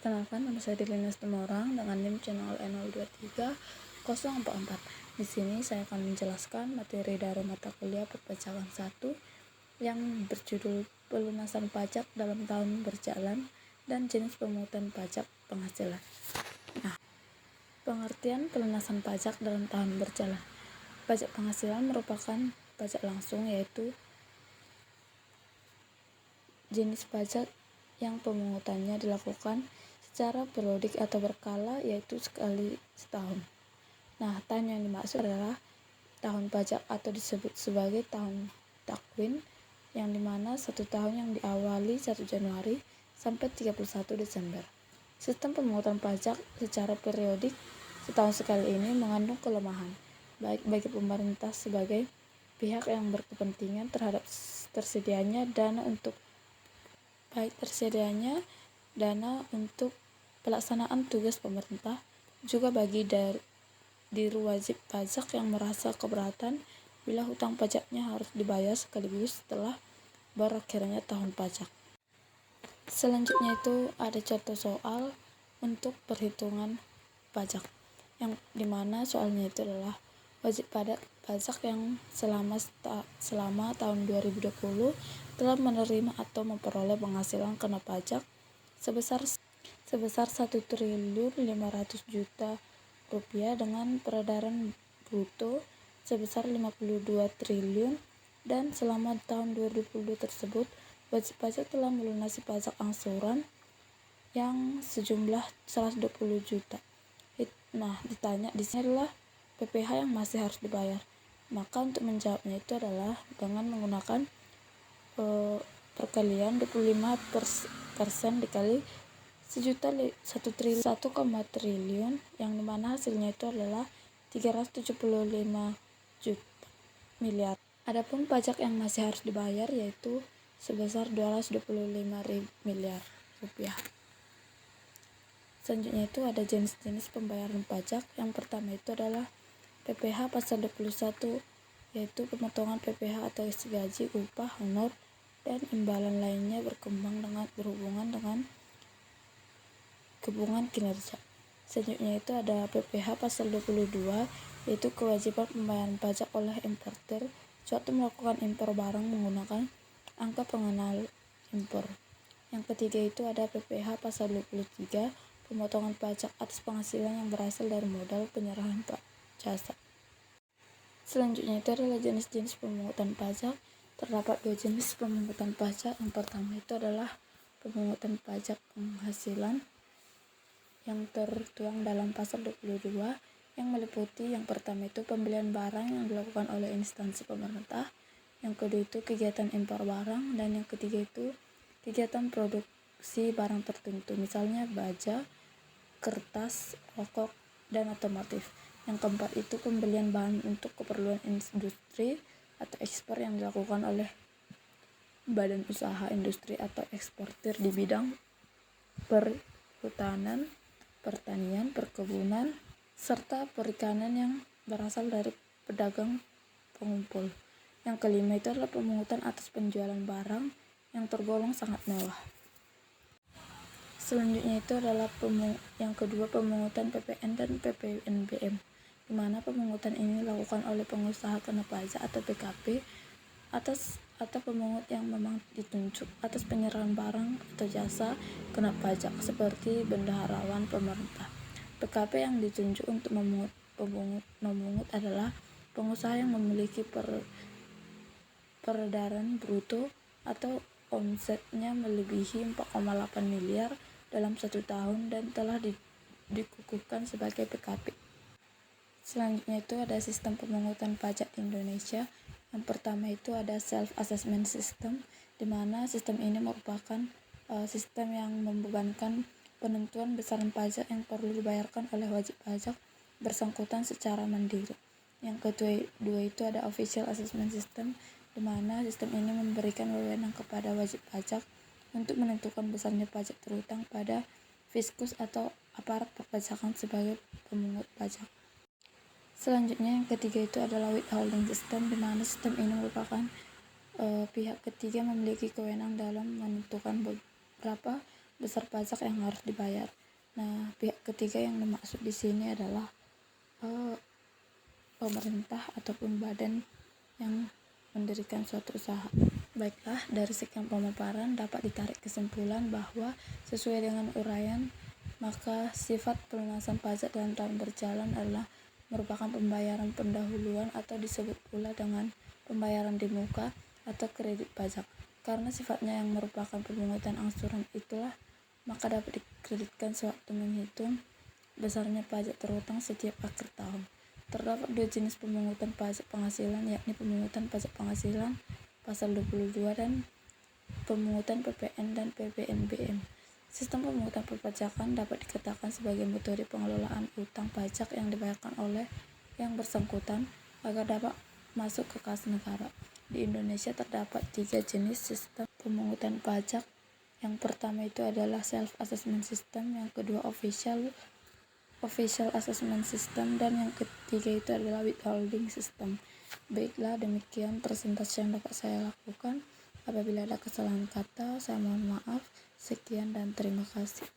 Perkenalkan, nama saya Dilinas Tumorang dengan NIM channel N023-044. Di sini saya akan menjelaskan materi dari mata kuliah perpajakan 1 yang berjudul pelunasan pajak dalam tahun berjalan dan jenis pemungutan pajak penghasilan. Nah, pengertian pelunasan pajak dalam tahun berjalan. Pajak penghasilan merupakan pajak langsung, yaitu jenis pajak yang pemungutannya dilakukan secara periodik atau berkala, yaitu sekali setahun. Nah, tahun yang dimaksud adalah tahun pajak atau disebut sebagai tahun takwin, yang dimana satu tahun yang diawali 1 Januari sampai 31 Desember. Sistem pemungutan pajak secara periodik setahun sekali ini mengandung kelemahan, baik bagi pemerintah sebagai pihak yang berkepentingan terhadap tersedianya dana untuk pelaksanaan tugas pemerintah, juga bagi diri wajib pajak yang merasa keberatan bila hutang pajaknya harus dibayar sekaligus setelah berakhirnya tahun pajak. Selanjutnya itu ada contoh soal untuk perhitungan pajak, yang dimana soalnya itu adalah wajib pajak yang selama tahun 2020 telah menerima atau memperoleh penghasilan kena pajak sebesar 1.500.000.000 rupiah dengan peredaran bruto sebesar 52 triliun, dan selama tahun 2020 tersebut wajib pajak telah melunasi pajak angsuran yang sejumlah 120 juta. Nah, ditanya di sini adalah PPh yang masih harus dibayar. Maka untuk menjawabnya itu adalah dengan menggunakan perkalian 25% dikali 1 triliun, yang dimana hasilnya itu adalah 375 juta miliar. Adapun pajak yang masih harus dibayar yaitu sebesar 225 miliar rupiah. Selanjutnya itu ada jenis-jenis pembayaran pajak. Yang pertama itu adalah PPh pasal 21, yaitu pemotongan PPh atau isi gaji, upah, honor, dan imbalan lainnya berhubungan dengan hubungan kinerja. Selanjutnya itu ada PPh pasal 22, yaitu kewajiban pembayaran pajak oleh importer suatu melakukan impor barang menggunakan angka pengenal impor. Yang ketiga itu ada PPh pasal 23, pemotongan pajak atas penghasilan yang berasal dari modal penyerahan jasa. Selanjutnya itu adalah jenis-jenis pemungutan pajak. Terdapat 2 jenis pemungutan pajak. Yang pertama itu adalah pemungutan pajak penghasilan yang tertuang dalam pasal 22, yang meliputi yang pertama itu pembelian barang yang dilakukan oleh instansi pemerintah, yang kedua itu kegiatan impor barang, dan yang ketiga itu kegiatan produksi barang tertentu, misalnya baja, kertas, rokok, dan otomotif. Yang keempat itu pembelian bahan untuk keperluan industri atau ekspor yang dilakukan oleh badan usaha industri atau eksportir di bidang perhutanan, pertanian, perkebunan, serta perikanan yang berasal dari pedagang pengumpul. Yang kelima itu adalah pemungutan atas penjualan barang yang tergolong sangat mewah. Selanjutnya itu adalah yang kedua pemungutan PPN dan PPNBM, di mana pemungutan ini dilakukan oleh pengusaha kena pajak atau PKP atau pemungut yang memang ditunjuk atas penyerahan barang atau jasa kena pajak seperti bendaharawan pemerintah. PKP yang ditunjuk untuk memungut adalah pengusaha yang memiliki peredaran bruto atau omsetnya melebihi 4,8 miliar dalam 1 tahun dan telah dikukuhkan sebagai PKP. Selanjutnya itu ada sistem pemungutan pajak di Indonesia. Yang pertama itu ada self-assessment system, di mana sistem ini merupakan sistem yang membebankan penentuan besaran pajak yang perlu dibayarkan oleh wajib pajak bersangkutan secara mandiri. Yang kedua itu ada official assessment system, di mana sistem ini memberikan wewenang kepada wajib pajak untuk menentukan besarnya pajak terhutang pada fiskus atau aparat perpajakan sebagai pemungut pajak. Selanjutnya yang ketiga itu adalah withholding system, di mana sistem ini merupakan pihak ketiga memiliki kewenangan dalam menentukan berapa besar pajak yang harus dibayar. Nah, pihak ketiga yang dimaksud di sini adalah pemerintah ataupun badan yang mendirikan suatu usaha. Baiklah, dari sekian pemaparan dapat ditarik kesimpulan bahwa sesuai dengan uraian, maka sifat pelunasan pajak dalam tahun berjalan adalah merupakan pembayaran pendahuluan atau disebut pula dengan pembayaran di muka atau kredit pajak. Karena sifatnya yang merupakan pemungutan angsuran itulah, maka dapat dikreditkan sewaktu menghitung besarnya pajak terhutang setiap akhir tahun. Terdapat dua jenis pemungutan pajak penghasilan, yakni pemungutan pajak penghasilan pasal 22 dan pemungutan PPN dan PPNBM. Sistem pemungutan perpajakan dapat dikatakan sebagai metode pengelolaan utang pajak yang dibayarkan oleh yang bersangkutan agar dapat masuk ke kas negara. Di Indonesia terdapat 3 jenis sistem pemungutan pajak. Yang pertama itu adalah self-assessment system, yang kedua official assessment system, dan yang ketiga itu adalah withholding system. Baiklah, demikian presentasi yang dapat saya lakukan. Apabila ada kesalahan kata, saya mohon maaf. Sekian dan terima kasih.